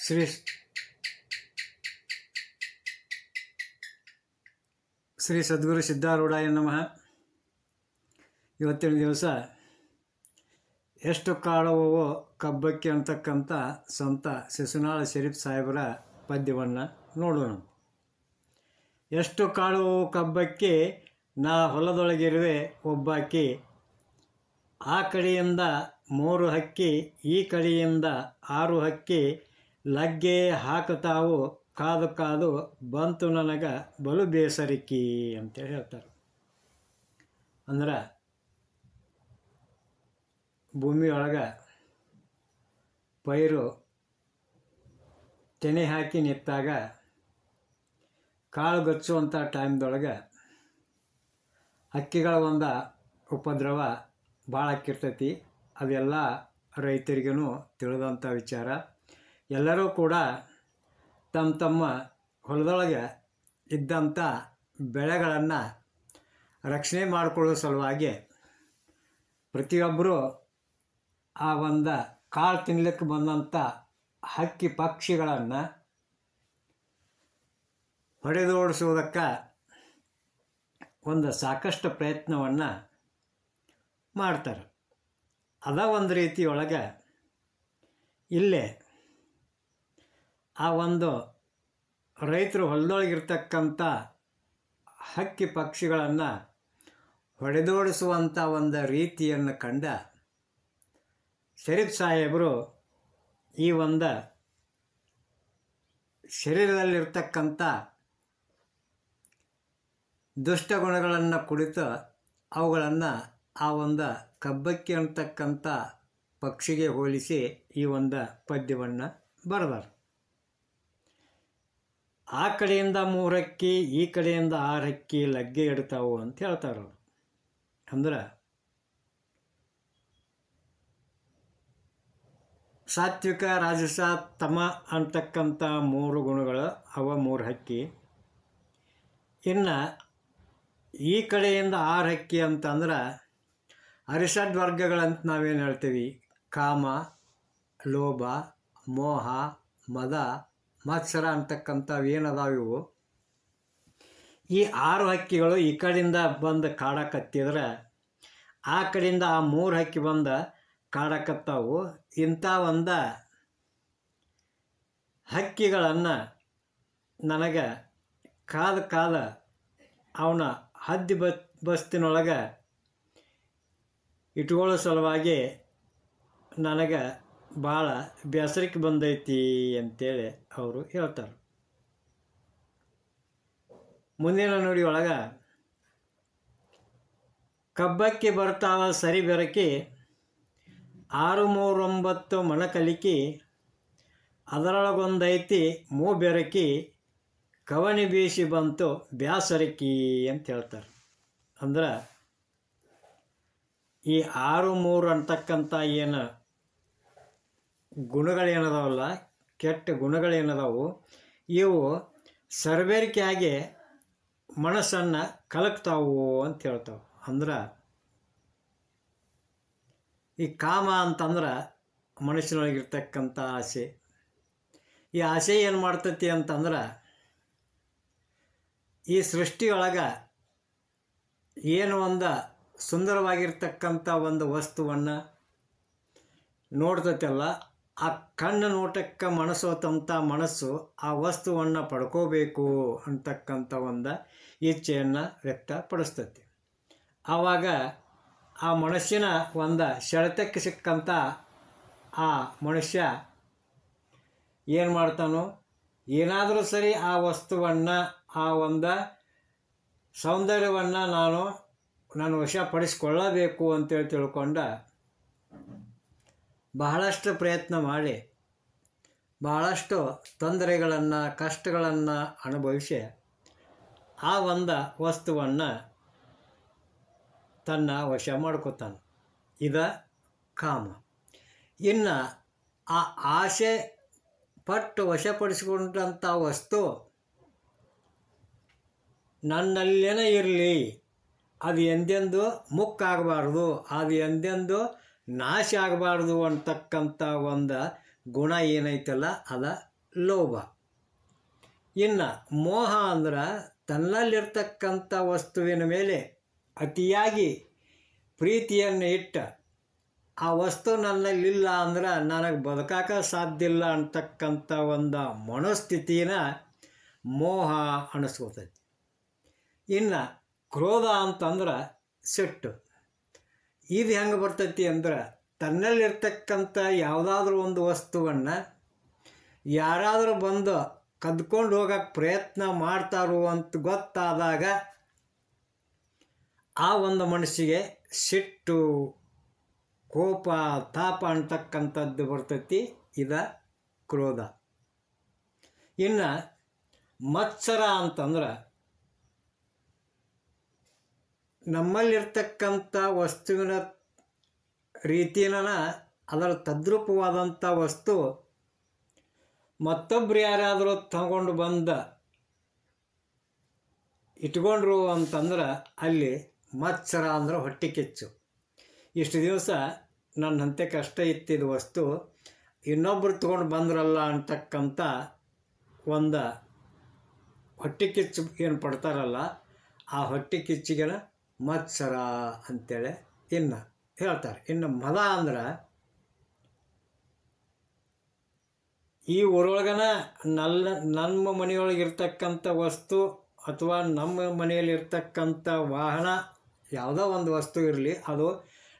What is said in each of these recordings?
ಶ್ರೀ ಶ್ರೀ ಸದ್ಗುರು ಸಿದ್ಧಾರೂಢಾಯ ನಮಃ. ಇವತ್ತಿನ ದಿವಸ ಎಷ್ಟು ಕಾಡುವವೋ ಕಬ್ಬಕ್ಕೆ ಅಂತಕ್ಕಂಥ ಸಂತ ಶಿಶುನಾಳ ಶರೀಫ್ ಸಾಹೇಬರ ಪದ್ಯವನ್ನು ನೋಡೋಣ. ಎಷ್ಟು ಕಾಡುವವೋ ಕಬ್ಬಕ್ಕೆ, ನಾ ಹೊಲದೊಳಗಿರುವೆ ಒಬ್ಬಾಕಿ, ಆ ಕಡೆಯಿಂದ 3 ಹಕ್ಕಿ, ಈ ಕಡೆಯಿಂದ 6 ಹಕ್ಕಿ, ಲಗ್ಗೆ ಹಾಕುತ್ತಾವು ಕಾದು ಕಾದು, ಬಂತು ನನಗೆ ಬಲು ಬೇಸರಿಕಿ ಅಂತೇಳಿ ಹೇಳ್ತಾರೆ. ಅಂದ್ರೆ ಭೂಮಿಯೊಳಗೆ ಪೈರು ತೆನೆ ಹಾಕಿ ನಿಂತಾಗ ಕಾಳು ಗಚ್ಚುವಂಥ ಟೈಮ್ದೊಳಗೆ ಹಕ್ಕಿಗಳ ಒಂದು ಉಪದ್ರವ ಭಾಳ ಆಕ್ಕಿರ್ತೈತಿ. ಅದೆಲ್ಲ ರೈತರಿಗೂ ತಿಳಿದಂಥ ವಿಚಾರ. ಎಲ್ಲರೂ ಕೂಡ ತಮ್ಮ ತಮ್ಮ ಹೊಲದೊಳಗೆ ಇದ್ದಂಥ ಬೆಳೆಗಳನ್ನು ರಕ್ಷಣೆ ಮಾಡಿಕೊಳ್ಳೋ ಸಲುವಾಗಿ ಪ್ರತಿಯೊಬ್ಬರು ಆ ಒಂದು ಕಾಳು ತಿನ್ನಲಿಕ್ಕೆ ಬಂದಂಥ ಹಕ್ಕಿ ಪಕ್ಷಿಗಳನ್ನು ಹೊಡೆದೋಡಿಸುವುದಕ್ಕೆ ಒಂದು ಸಾಕಷ್ಟು ಪ್ರಯತ್ನವನ್ನು ಮಾಡ್ತಾರೆ. ಅದ ಒಂದು ರೀತಿಯೊಳಗೆ ಇಲ್ಲೇ ಆ ಒಂದು ರೈತರು ಹೊಲದೊಳಗಿರ್ತಕ್ಕಂಥ ಹಕ್ಕಿ ಪಕ್ಷಿಗಳನ್ನು ಹೊಡೆದೋಡಿಸುವಂಥ ಒಂದು ರೀತಿಯನ್ನು ಕಂಡ ಶರೀಫ್ ಸಾಹೇಬರು ಈ ಒಂದು ಶರೀರದಲ್ಲಿರ್ತಕ್ಕಂಥ ದುಷ್ಟಗುಣಗಳನ್ನು ಕುರಿತು ಅವುಗಳನ್ನು ಆ ಒಂದು ಕಬ್ಬಕ್ಕಿ ಅಂತಕ್ಕಂಥ ಪಕ್ಷಿಗೆ ಹೋಲಿಸಿ ಈ ಒಂದು ಪದ್ಯವನ್ನು ಬರೆದರು. ಆ ಕಡೆಯಿಂದ 3 ಹಕ್ಕಿ, ಈ ಕಡೆಯಿಂದ 6 ಹಕ್ಕಿ ಲಗ್ಗೆ ಇಡ್ತಾವು ಅಂತ ಹೇಳ್ತಾರೆ ಅವರು. ಅಂದ್ರೆ ಸಾತ್ವಿಕ, ರಾಜಸ, ತಮ ಅಂತಕ್ಕಂಥ 3 ಗುಣಗಳು ಅವ 3 ಹಕ್ಕಿ. ಇನ್ನು ಈ ಕಡೆಯಿಂದ 6 ಹಕ್ಕಿ ಅಂತಂದ್ರೆ ಅರಿಷಡ್ ವರ್ಗಗಳಂತ ನಾವೇನು ಹೇಳ್ತೀವಿ, ಕಾಮ, ಲೋಭ, ಮೋಹ, ಮದ, ಮತ್ಸರ ಅಂತಕ್ಕಂಥವು ಏನದಾವ ಇವು. ಈ 6 ಹಕ್ಕಿಗಳು ಈ ಕಡೆಯಿಂದ ಬಂದು ಕಾಡಕತ್ತಿದ್ರೆ ಆ ಕಡೆಯಿಂದ ಆ 3 ಹಕ್ಕಿ ಬಂದು ಕಾಡಕತ್ತಾವು. ಇಂಥ ಒಂದು ಹಕ್ಕಿಗಳನ್ನು ನನಗೆ ಕಾದ ಅವನ ಹದ್ದಿ ಬಸ್ತಿನೊಳಗೆ ಇಟ್ಕೊಳ್ಳೋ ಸಲುವಾಗಿ ನನಗೆ ಭಾಳ ಬೇಸರಿಕೆ ಬಂದೈತಿ ಅಂತೇಳಿ ಅವರು ಹೇಳ್ತಾರೆ. ಮುಂದಿನ ನುಡಿ ಒಳಗೆ ಕಬ್ಬಕ್ಕೆ ಬರ್ತಾವ ಸರಿ ಬೆರಕಿ, 639 ಮಣಕಲಿಕಿ, ಅದರೊಳಗೊಂದೈತಿ ಬೆರಕಿ, ಕವಣಿ ಬೀಸಿ ಬಂತು ಬ್ಯಾಸರಿಕಿ ಅಂತ ಹೇಳ್ತಾರೆ. ಅಂದ್ರೆ ಈ 6 ಅಂತಕ್ಕಂಥ ಏನು ಗುಣಗಳೇನದಾವಲ್ಲ, ಕೆಟ್ಟ ಗುಣಗಳೇನದಾವು, ಇವು ಸರ್ಬೇರಿಕೆಯಾಗಿ ಮನಸ್ಸನ್ನು ಕಲಕ್ತಾವು ಅಂತ ಹೇಳ್ತಾವೆ. ಅಂದ್ರೆ ಈ ಕಾಮ ಅಂತಂದ್ರೆ ಮನುಷ್ಯನೊಳಗಿರ್ತಕ್ಕಂಥ ಆಸೆ. ಈ ಆಸೆ ಏನು ಮಾಡ್ತೈತಿ ಅಂತಂದ್ರೆ ಈ ಸೃಷ್ಟಿಯೊಳಗೆ ಏನು ಒಂದು ಸುಂದರವಾಗಿರ್ತಕ್ಕಂಥ ಒಂದು ವಸ್ತುವನ್ನು ನೋಡ್ತೈತಲ್ಲ, ಆ ಕಣ್ಣು ನೋಟಕ್ಕೆ ಮನಸ್ಸೋತಂಥ ಮನಸ್ಸು ಆ ವಸ್ತುವನ್ನು ಪಡ್ಕೋಬೇಕು ಅಂತಕ್ಕಂಥ ಒಂದು ಇಚ್ಛೆಯನ್ನು ವ್ಯಕ್ತಪಡಿಸ್ತೈತಿ. ಆವಾಗ ಆ ಮನುಷ್ಯನ ಒಂದು ಸೆಳೆತಕ್ಕೆ ಸಿಕ್ಕಂಥ ಆ ಮನುಷ್ಯ ಏನು ಮಾಡ್ತಾನೋ, ಏನಾದರೂ ಸರಿ ಆ ವಸ್ತುವನ್ನು, ಆ ಒಂದು ಸೌಂದರ್ಯವನ್ನು ನಾನು ವಶಪಡಿಸ್ಕೊಳ್ಳಬೇಕು ಅಂತೇಳಿ ತಿಳ್ಕೊಂಡ ಬಹಳಷ್ಟು ಪ್ರಯತ್ನ ಮಾಡಿ ಬಹಳಷ್ಟು ತೊಂದರೆಗಳನ್ನು, ಕಷ್ಟಗಳನ್ನು ಅನುಭವಿಸಿ ಆ ಒಂದು ವಸ್ತುವನ್ನು ತನ್ನ ವಶ ಮಾಡ್ಕೋತಾನೆ. ಇದು ಕಾಮ. ಇನ್ನು ಆ ಆಸೆ ಪಟ್ಟು ವಶಪಡಿಸಿಕೊಂಡಂಥ ವಸ್ತು ನನ್ನಲ್ಲೇನೇ ಇರಲಿ, ಅದು ಎಂದೆಂದು ಮುಕ್ಕಾಗಬಾರ್ದು, ಅದು ಎಂದೆಂದು ನಾಶ ಆಗಬಾರ್ದು ಅಂತಕ್ಕಂಥ ಒಂದು ಗುಣ ಏನೈತಲ್ಲ, ಅದ ಲೋಭ. ಇನ್ನು ಮೋಹ ಅಂದ್ರೆ ತನ್ನಲ್ಲಿರ್ತಕ್ಕಂಥ ವಸ್ತುವಿನ ಮೇಲೆ ಅತಿಯಾಗಿ ಪ್ರೀತಿಯನ್ನು ಇಟ್ಟ ಆ ವಸ್ತು ನನ್ನಲ್ಲಿಲ್ಲ ಅಂದ್ರೆ ನನಗೆ ಬದುಕಾಕ ಸಾಧ್ಯ ಇಲ್ಲ ಅಂತಕ್ಕಂಥ ಒಂದು ಮನೋಸ್ಥಿತಿನ ಮೋಹ ಅನಿಸ್ಕೋತೈತಿ. ಇನ್ನು ಕ್ರೋಧ ಅಂತಂದ್ರೆ ಸಿಟ್ಟು. ಇದು ಹೆಂಗೆ ಬರ್ತೈತಿ ಅಂದ್ರೆ ತನ್ನಲ್ಲಿರ್ತಕ್ಕಂಥ ಯಾವುದಾದ್ರೂ ಒಂದು ವಸ್ತುವನ್ನು ಯಾರಾದರೂ ಬಂದು ಕದ್ಕೊಂಡು ಹೋಗಕ್ಕೆ ಪ್ರಯತ್ನ ಮಾಡ್ತಾರೋ ಅಂತ ಗೊತ್ತಾದಾಗ ಆ ಒಂದು ಮನಸ್ಸಿಗೆ ಸಿಟ್ಟು, ಕೋಪ, ತಾಪ ಅಂತಕ್ಕಂಥದ್ದು ಬರ್ತೈತಿ. ಇದು ಕ್ರೋಧ. ಇನ್ನು ಮತ್ಸರ ಅಂತಂದ್ರೆ ನಮ್ಮಲ್ಲಿರ್ತಕ್ಕಂಥ ವಸ್ತುವಿನ ರೀತಿನ ಅದರ ತದ್ರೂಪವಾದಂಥ ವಸ್ತು ಮತ್ತೊಬ್ರು ಯಾರಾದರೂ ತಗೊಂಡು ಬಂದ ಇಟ್ಕೊಂಡ್ರು ಅಂತಂದ್ರೆ ಅಲ್ಲಿ ಮತ್ಸರ ಅಂದ್ರೆ ಹೊಟ್ಟೆ ಕಿಚ್ಚು. ಇಷ್ಟು ದಿವಸ ನನ್ನ ಅಂತೆ ಕಷ್ಟ ಇತ್ತಿದ ವಸ್ತು ಇನ್ನೊಬ್ಬರು ತೊಗೊಂಡು ಬಂದ್ರಲ್ಲ ಅಂತಕ್ಕಂಥ ಒಂದು ಹೊಟ್ಟೆ ಕಿಚ್ಚು ಏನು ಪಡ್ತಾರಲ್ಲ, ಆ ಹೊಟ್ಟೆ ಕಿಚ್ಚಿಗೆನ ಮತ್ಸರ ಅಂತೇಳಿ ಇನ್ನು ಹೇಳ್ತಾರೆ. ಇನ್ನು ಮದ ಅಂದ್ರೆ ಈ ಊರೊಳಗನ ನಮ್ಮ ಮನೆಯೊಳಗಿರ್ತಕ್ಕಂಥ ವಸ್ತು ಅಥವಾ ನಮ್ಮ ಮನೆಯಲ್ಲಿರ್ತಕ್ಕಂಥ ವಾಹನ ಯಾವುದೋ ಒಂದು ವಸ್ತು ಇರಲಿ, ಅದು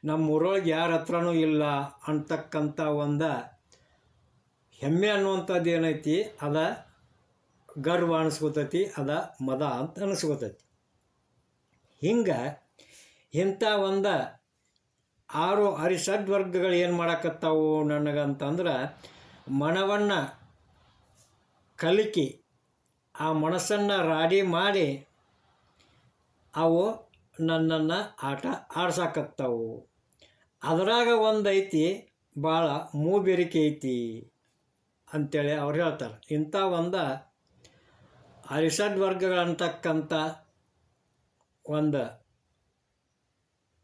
ನಮ್ಮ ಊರೊಳಗೆ ಯಾರ ಹತ್ರನೂ ಇಲ್ಲ ಅಂತಕ್ಕಂಥ ಒಂದು ಹೆಮ್ಮೆ ಅನ್ನುವಂಥದ್ದು ಏನೈತಿ, ಅದ ಗರ್ವ ಅನಿಸ್ಕೋತೈತಿ, ಅದ ಮದ ಅಂತ ಅನಿಸ್ಕೋತೈತಿ. ಹಿಂಗೆ ಇಂಥ ಒಂದು 6 ಅರಿಷಡ್ವರ್ಗಗಳು ಏನು ಮಾಡಕತ್ತಾವು ನನಗಂತಂದ್ರೆ ಮನವನ್ನು ಕಲಿಕಿ ಆ ಮನಸ್ಸನ್ನು ರಾಡಿ ಮಾಡಿ ಅವು ನನ್ನನ್ನು ಆಟ ಆಡ್ಸಾಕತ್ತಾವು. ಅದರಾಗ ಒಂದು ಐತಿ ಭಾಳ ಮೂಬೇರಿಕೆ ಐತಿ ಅಂಥೇಳಿ ಅವ್ರು ಹೇಳ್ತಾರೆ. ಇಂಥ ಒಂದು ಅರಿಷಡ್ವರ್ಗಗಳಂತಕ್ಕಂಥ ಒಂದು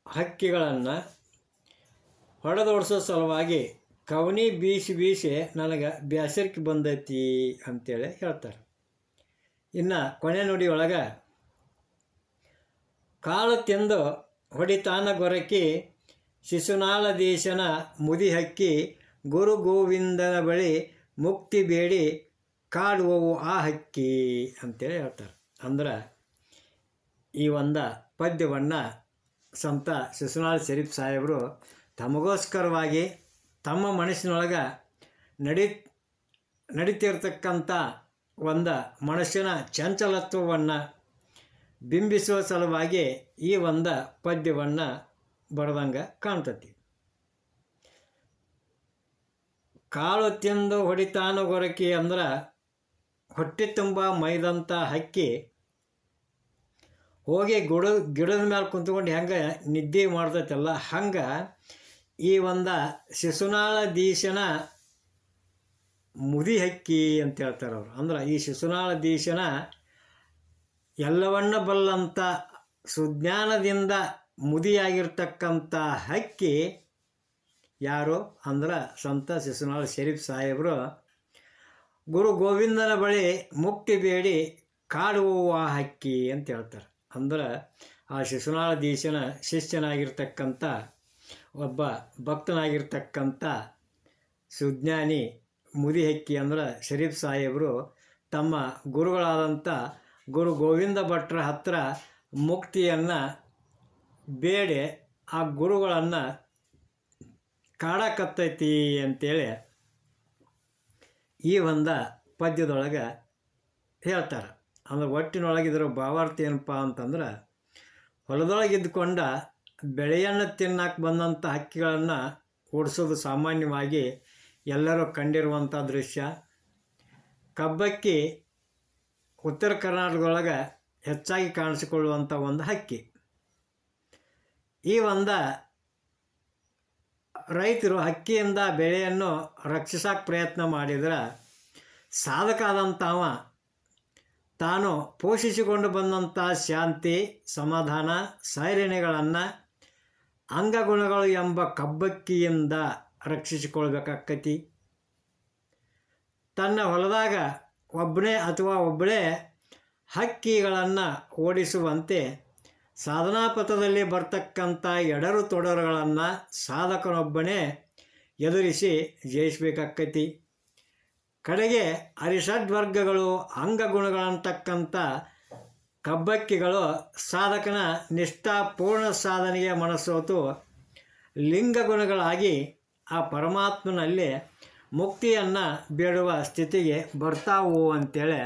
ಹಕ್ಕಿಗಳನ್ನು ಹೊಡೆದೋಡಿಸೋ ಸಲುವಾಗಿ ಕವನಿ ಬೀಸಿ ನನಗೆ ಬೇಸರಿಕೆ ಬಂದೈತಿ ಅಂಥೇಳಿ ಹೇಳ್ತಾರೆ. ಇನ್ನು ಕೊನೆ ನುಡಿ ಒಳಗೆ ಕಾಳು ತಿಂದು ಹೊಡಿತಾನ ಗೊರಕಿ ಶಿಶುನಾಳ ದೇಶನ ಮುದಿ ಹಕ್ಕಿ ಗುರು ಗೋವಿಂದನ ಬಳಿ ಮುಕ್ತಿ ಬೇಡಿ ಕಾಡುವವು ಆ ಹಕ್ಕಿ ಅಂತೇಳಿ ಹೇಳ್ತಾರೆ. ಅಂದ್ರೆ ಈ ಒಂದು ಪದ್ಯವನ್ನು ಸಂತ ಶಿಶುನಾಳ ಶರೀಫ್ ಸಾಹೇಬರು ತಮಗೋಸ್ಕರವಾಗಿ ತಮ್ಮ ಮನಸ್ಸಿನೊಳಗೆ ನಡೀತಿರ್ತಕ್ಕಂಥ ಒಂದು ಮನಸ್ಸಿನ ಚಂಚಲತ್ವವನ್ನು ಬಿಂಬಿಸುವ ಸಲುವಾಗಿ ಈ ಒಂದು ಪದ್ಯವನ್ನು ಬರೆದಂಗೆ ಕಾಣ್ತತಿ. ಕಾಳು ತಿಂದು ಹೊಡಿತಾನ ಗೊರಕಿ ಅಂದ್ರೆ ಹೊಟ್ಟೆ ತುಂಬ ಮೈದಂಥ ಹಕ್ಕಿ ಹೋಗಿ ಗಿಡದ ಮೇಲೆ ಕುಂತ್ಕೊಂಡು ಹೆಂಗೆ ನಿದ್ದೆ ಮಾಡ್ತೈತಲ್ಲ, ಹಂಗೆ ಈ ಒಂದು ಶಿಶುನಾಳ ದೀಶನ ಮುದಿ ಹಕ್ಕಿ ಅಂತ ಹೇಳ್ತಾರೆ ಅವರು. ಅಂದ್ರೆ ಈ ಶಿಶುನಾಳ ದೀಶನ ಎಲ್ಲವನ್ನ ಬಲ್ಲಂಥ ಸುಜ್ಞಾನದಿಂದ ಮುದಿಯಾಗಿರ್ತಕ್ಕಂಥ ಹಕ್ಕಿ ಯಾರು ಅಂದ್ರೆ ಸಂತ ಶಿಶುನಾಳ ಶರೀಫ್ ಸಾಹೇಬರು ಗುರು ಗೋವಿಂದನ ಬಳಿ ಮುಕ್ತಿ ಬೇಡಿ ಕಾಡುವ ಹಕ್ಕಿ ಅಂತ ಹೇಳ್ತಾರೆ. ಅಂದ್ರೆ ಆ ಶಿಶುನಾಳ ದೀಶನ ಶಿಷ್ಯನಾಗಿರ್ತಕ್ಕಂಥ ಒಬ್ಬ ಭಕ್ತನಾಗಿರ್ತಕ್ಕಂಥ ಸುಜ್ಞಾನಿ ಮುದಿ ಹಕ್ಕಿ ಅಂದ್ರೆ ಶರೀಫ್ ಸಾಹೇಬರು ತಮ್ಮ ಗುರುಗಳಾದಂಥ ಗುರು ಗೋವಿಂದ ಭಟ್ರ ಹತ್ರ ಮುಕ್ತಿಯನ್ನು ಬೇಡಿ ಆ ಗುರುಗಳನ್ನು ಕಾಡಕತ್ತೈತಿ ಅಂತೇಳಿ ಈ ಒಂದು ಪದ್ಯದೊಳಗೆ ಹೇಳ್ತಾರೆ. ಅಂದ್ರೆ ಒಟ್ಟಿನೊಳಗಿದ್ರ ಭಾವಾರ್ಥ ಏನಪ್ಪ ಅಂತಂದ್ರೆ ಹೊಲದೊಳಗಿದ್ದುಕೊಂಡ ಬೆಳೆಯನ್ನು ತಿನ್ನಕ್ಕೆ ಬಂದಂಥ ಹಕ್ಕಿಗಳನ್ನು ಓಡಿಸೋದು ಸಾಮಾನ್ಯವಾಗಿ ಎಲ್ಲರೂ ಕಂಡಿರುವಂಥ ದೃಶ್ಯ. ಕಬ್ಬಕ್ಕಿ ಉತ್ತರ ಕರ್ನಾಟಕದೊಳಗೆ ಹೆಚ್ಚಾಗಿ ಕಾಣಿಸಿಕೊಳ್ಳುವಂಥ ಒಂದು ಹಕ್ಕಿ. ಈ ಒಂದು ರೈತರು ಹಕ್ಕಿಯಿಂದ ಬೆಳೆಯನ್ನು ರಕ್ಷಿಸೋಕೆ ಪ್ರಯತ್ನ ಮಾಡಿದ್ರೆ ಸಾಧಕ ಆದಂಥವ ತಾನು ಪೋಷಿಸಿಕೊಂಡು ಬಂದಂಥ ಶಾಂತಿ, ಸಮಾಧಾನ, ಸೈರಣೆಗಳನ್ನು ಅಂಗಗುಣಗಳು ಎಂಬ ಕಬ್ಬಕ್ಕಿಯಿಂದ ರಕ್ಷಿಸಿಕೊಳ್ಬೇಕಾಕ್ಕತಿ. ತನ್ನ ಹೊಲದಾಗ ಒಬ್ಬನೇ ಅಥವಾ ಒಬ್ಬಳೇ ಹಕ್ಕಿಗಳನ್ನು ಓಡಿಸುವಂತೆ ಸಾಧನಾ ಪಥದಲ್ಲಿ ಬರ್ತಕ್ಕಂಥ ಎಡರು ತೊಡರುಗಳನ್ನು ಸಾಧಕನೊಬ್ಬನೇ ಎದುರಿಸಿ ಜಯಿಸಬೇಕಾಕ್ಕೈತಿ. ಕಡೆಗೆ ಅರಿಷಡ್ವರ್ಗಗಳು ಅಂಗಗುಣಗಳಂತಕ್ಕಂಥ ಕಬ್ಬಕ್ಕಿಗಳು ಸಾಧಕನ ನಿಷ್ಠಾಪೂರ್ಣ ಸಾಧನೆಗೆ ಮನಸೋತು ಲಿಂಗಗುಣಗಳಾಗಿ ಆ ಪರಮಾತ್ಮನಲ್ಲಿ ಮುಕ್ತಿಯನ್ನು ಬೇಡುವ ಸ್ಥಿತಿಗೆ ಬರ್ತಾವು ಅಂತೇಳಿ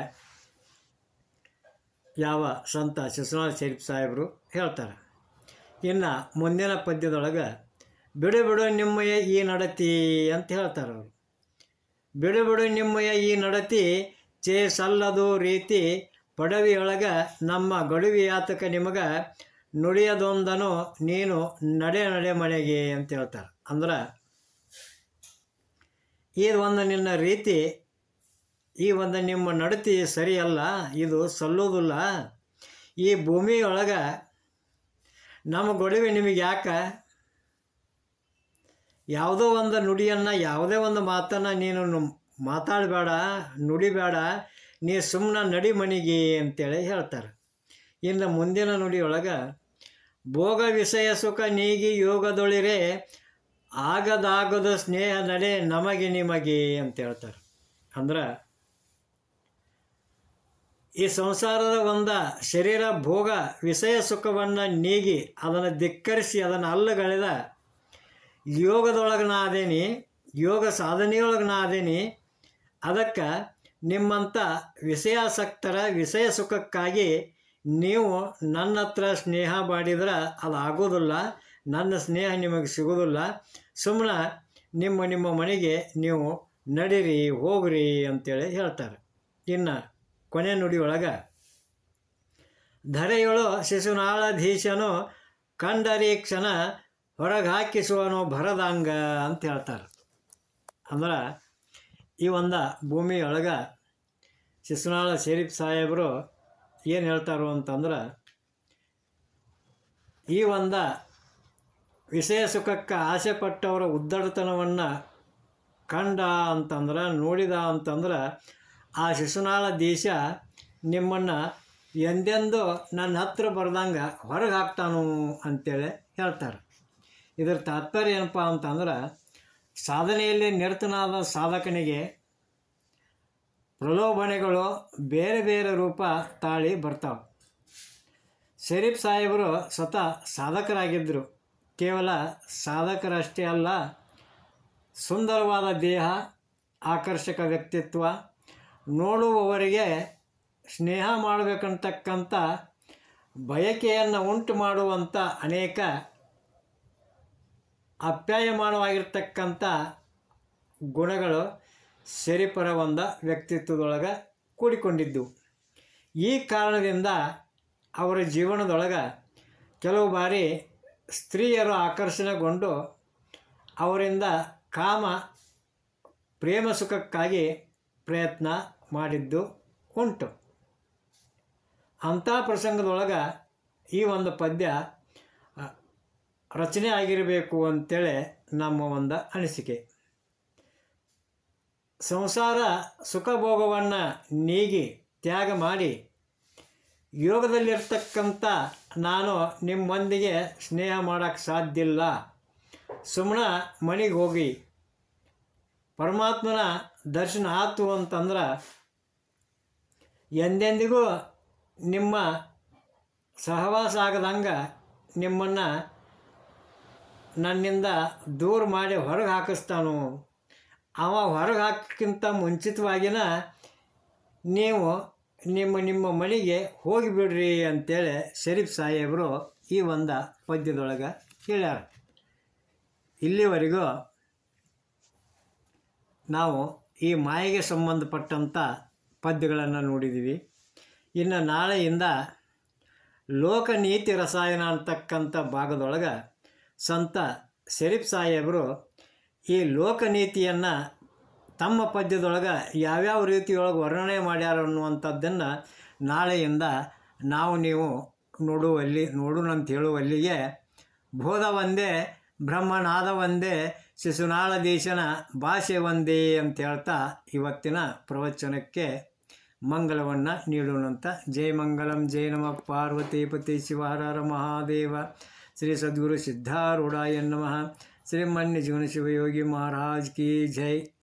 ಯಾವ ಸಂತ ಶಿಶುನಾಳ ಶರೀಫ್ ಸಾಹೇಬರು ಹೇಳ್ತಾರೆ. ಇನ್ನು ಮುಂದಿನ ಪದ್ಯದೊಳಗೆ ಬಿಡು ಬಿಡು ನಿಮ್ಮಯ ಈ ನಡತಿ ಅಂತ ಹೇಳ್ತಾರೆ ಅವರು. ಬಿಡು ಬಿಡು ನಿಮ್ಮಯ ಈ ನಡತಿ ಸಲ್ಲದು ರೀತಿ ಪಡವಿಯೊಳಗೆ ನಮ್ಮ ಗಡುವಿಯಾತಕ ನಿಮಗೆ ನುಡಿಯದೊಂದನು ನೀನು ನಡೆ ನಡೆ ಮನೆಗೆ ಅಂತ ಹೇಳ್ತಾರೆ. ಅಂದ್ರೆ ಈ ಒಂದು ನಿನ್ನ ರೀತಿ, ಈ ಒಂದು ನಿಮ್ಮ ನಡತಿ ಸರಿಯಲ್ಲ, ಇದು ಸಲ್ಲೋದಿಲ್ಲ. ಈ ಭೂಮಿಯೊಳಗೆ ನಮ್ಮ ಗೊಡವೆ ನಿಮಗೆ ಯಾಕೆ? ಯಾವುದೋ ಒಂದು ನುಡಿಯನ್ನು, ಯಾವುದೇ ಒಂದು ಮಾತನ್ನು ನೀನು ಮಾತಾಡಬೇಡ, ನುಡಿಬೇಡ, ನೀ ಸುಮ್ಮನೆ ನಡಿ ಮನೆಗೆ ಅಂತೇಳಿ ಹೇಳ್ತಾರೆ. ಇನ್ನು ಮುಂದಿನ ನುಡಿಯೊಳಗೆ ಭೋಗ ವಿಷಯ ಸುಖ ನೀಗಿ ಯೋಗದೊಳಿರೆ ಆಗದಾಗದ ಸ್ನೇಹ ನಡೆ ನಮಗೆ ನಿಮಗೆ ಅಂತ ಹೇಳ್ತಾರೆ. ಅಂದ್ರೆ ಈ ಸಂಸಾರದ ಒಂದು ಶರೀರ ಭೋಗ ವಿಷಯ ಸುಖವನ್ನು ನೀಗಿ ಅದನ್ನು ಧಿಕ್ಕರಿಸಿ ಅದನ್ನು ಅಲ್ಲಗಳೆದ ಯೋಗದೊಳಗೆ ನಾ ಅದೇನಿ, ಯೋಗ ಸಾಧನೆಯೊಳಗೆ ನಾ ಅದೇನಿ. ಅದಕ್ಕೆ ನಿಮ್ಮಂಥ ವಿಷಯಾಸಕ್ತರ ವಿಷಯ ಸುಖಕ್ಕಾಗಿ ನೀವು ನನ್ನ ಹತ್ರ ಸ್ನೇಹ ಮಾಡಿದ್ರೆ ಅದು ಆಗೋದಿಲ್ಲ, ನನ್ನ ಸ್ನೇಹ ನಿಮಗೆ ಸಿಗೋದಿಲ್ಲ. ಸುಮ್ಮನೆ ನಿಮ್ಮ ಮನೆಗೆ ನೀವು ನಡೀರಿ, ಹೋಗ್ರಿ ಅಂತೇಳಿ ಹೇಳ್ತಾರೆ. ಇನ್ನು ಕೊನೆ ನುಡಿಯೊಳಗೆ ಧರೆಯೊಳು ಶಿಶುನಾಳಧೀಶನು ಕಂಡರೀಕ್ಷಣ ಹೊರಗೆ ಹಾಕಿಸುವನು ಭರದಾಂಗ ಅಂತ ಹೇಳ್ತಾರೆ. ಅಂದ್ರೆ ಈ ಒಂದು ಭೂಮಿಯೊಳಗೆ ಶಿಶುನಾಳ ಶರೀಫ್ ಸಾಹೇಬರು ಏನು ಹೇಳ್ತಾರೋ ಅಂತಂದ್ರೆ, ಈ ಒಂದು ವಿಷಯ ಸುಖಕ್ಕೆ ಆಸೆ ಪಟ್ಟವರ ಉದ್ದಡತನವನ್ನು ಕಂಡ ಅಂತಂದ್ರೆ, ನೋಡಿದ ಅಂತಂದ್ರೆ ಆ ಶಿಶುನಾಳಧೀಶ ನಿಮ್ಮನ್ನು ಎಂದೆಂದು ನನ್ನ ಹತ್ರ ಬರ್ದಂಗೆ ಹೊರಗೆ ಹಾಕ್ತಾನು ಅಂತೇಳಿ ಹೇಳ್ತಾರೆ. ಇದರ ತಾತ್ಪರ್ಯ ಏನಪ್ಪ ಅಂತಂದ್ರೆ, ಸಾಧನೆಯಲ್ಲಿ ನಿರತನಾದ ಸಾಧಕನಿಗೆ ಪ್ರಲೋಭನೆಗಳು ಬೇರೆ ಬೇರೆ ರೂಪ ತಾಳಿ ಬರ್ತಾವೆ. ಶರೀಫ್ ಸಾಹೇಬರು ಸ್ವತಃ ಸಾಧಕರಾಗಿದ್ದರು. ಕೇವಲ ಸಾಧಕರಷ್ಟೇ ಅಲ್ಲ, ಸುಂದರವಾದ ದೇಹ, ಆಕರ್ಷಕ ವ್ಯಕ್ತಿತ್ವ, ನೋಡುವವರಿಗೆ ಸ್ನೇಹ ಮಾಡಬೇಕಂತಕ್ಕಂಥ ಬಯಕೆಯನ್ನು ಉಂಟು ಮಾಡುವಂಥ ಅನೇಕ ಅಪ್ಯಾಯಮಾನವಾಗಿರ್ತಕ್ಕಂಥ ಗುಣಗಳು ಶರೀಫರ ಒಂದು ವ್ಯಕ್ತಿತ್ವದೊಳಗೆ ಕೂಡಿಕೊಂಡಿದ್ದು. ಈ ಕಾರಣದಿಂದ ಅವರ ಜೀವನದೊಳಗೆ ಕೆಲವು ಬಾರಿ ಸ್ತ್ರೀಯರು ಆಕರ್ಷಣೆಗೊಂಡು ಅವರಿಂದ ಕಾಮ ಪ್ರೇಮ ಸುಖಕ್ಕಾಗಿ ಪ್ರಯತ್ನ ಮಾಡಿದ್ದು ಉಂಟು. ಅಂಥ ಪ್ರಸಂಗದೊಳಗೆ ಈ ಒಂದು ಪದ್ಯ ರಚನೆ ಆಗಿರಬೇಕು ಅಂತೇಳಿ ನಮ್ಮ ಒಂದು ಅನಿಸಿಕೆ. ಸಂಸಾರ ಸುಖಭೋಗವನ್ನು ನೀಗಿ ತ್ಯಾಗ ಮಾಡಿ ಯೋಗದಲ್ಲಿರ್ತಕ್ಕಂಥ ನಾನು ನಿಮ್ಮೊಂದಿಗೆ ಸ್ನೇಹ ಮಾಡೋಕ್ಕೆ ಸಾಧ್ಯ ಇಲ್ಲ, ಸುಮ್ಮನೆ ಮನೆಗೆ ಹೋಗಿ ಪರಮಾತ್ಮನ ದರ್ಶನ ಆಯ್ತು ಅಂತಂದ್ರೆ ಎಂದೆಂದಿಗೂ ನಿಮ್ಮ ಸಹವಾಸ ಆಗದಂಗೆ ನಿಮ್ಮನ್ನು ನನ್ನಿಂದ ದೂರ ಮಾಡಿ ಹೊರಗೆ ಹಾಕಿಸ್ತಾನು. ಅವ ಹೊರಗೆ ಹಾಕೋಕ್ಕಿಂತ ಮುಂಚಿತವಾಗಿನ ನೀವು ನಿಮ್ಮ ಮನೆಗೆ ಹೋಗಿಬಿಡ್ರಿ ಅಂತೇಳಿ ಶರೀಫ್ ಸಾಹೇಬರು ಈ ಒಂದು ಪದ್ಯದೊಳಗೆ ಹೇಳ್ಯಾರ. ಇಲ್ಲಿವರೆಗೂ ನಾವು ಈ ಮಾಯೆಗೆ ಸಂಬಂಧಪಟ್ಟಂಥ ಪದ್ಯಗಳನ್ನು ನೋಡಿದ್ದೀವಿ. ಇನ್ನು ನಾಳೆಯಿಂದ ಲೋಕನೀತಿ ರಸಾಯನ ಅಂತಕ್ಕಂಥ ಭಾಗದೊಳಗೆ ಸಂತ ಶರೀಫ್ ಸಾಹೇಬರು ಈ ಲೋಕನೀತಿಯನ್ನು ತಮ್ಮ ಪದ್ಯದೊಳಗೆ ಯಾವ್ಯಾವ ರೀತಿಯೊಳಗೆ ವರ್ಣನೆ ಮಾಡ್ಯಾರ ಅನ್ನುವಂಥದ್ದನ್ನು ನಾಳೆಯಿಂದ ನಾವು ನೀವು ನೋಡೋಣಂತ ಹೇಳುವಲ್ಲಿಗೆ ಬೋಧ ಒಂದೇ ಬ್ರಹ್ಮನಾದ ಒಂದೇ ಶಿಶುನಾಳ ದೇಶನ ಭಾಷೆ ಒಂದೇ ಅಂತ ಹೇಳ್ತಾ ಇವತ್ತಿನ ಪ್ರವಚನಕ್ಕೆ ಮಂಗಲವನ್ನು ನೀಡೋಣಂತ. ಜೈ ಮಂಗಲಂ, ಜೈ ನಮಃ ಪಾರ್ವತೀಪತಿ ಶಿವ ಹರ ಹರ ಮಹಾದೇವ. ಶ್ರೀ ಸದ್ಗುರು ಸಿದ್ಧಾರೂಢಾಯ ನಮಃ. ಶ್ರೀಮನ್ಯ ಜೀವನ ಶಿವಯೋಗಿ ಮಹಾರಾಜ್ ಕಿ ಜೈ.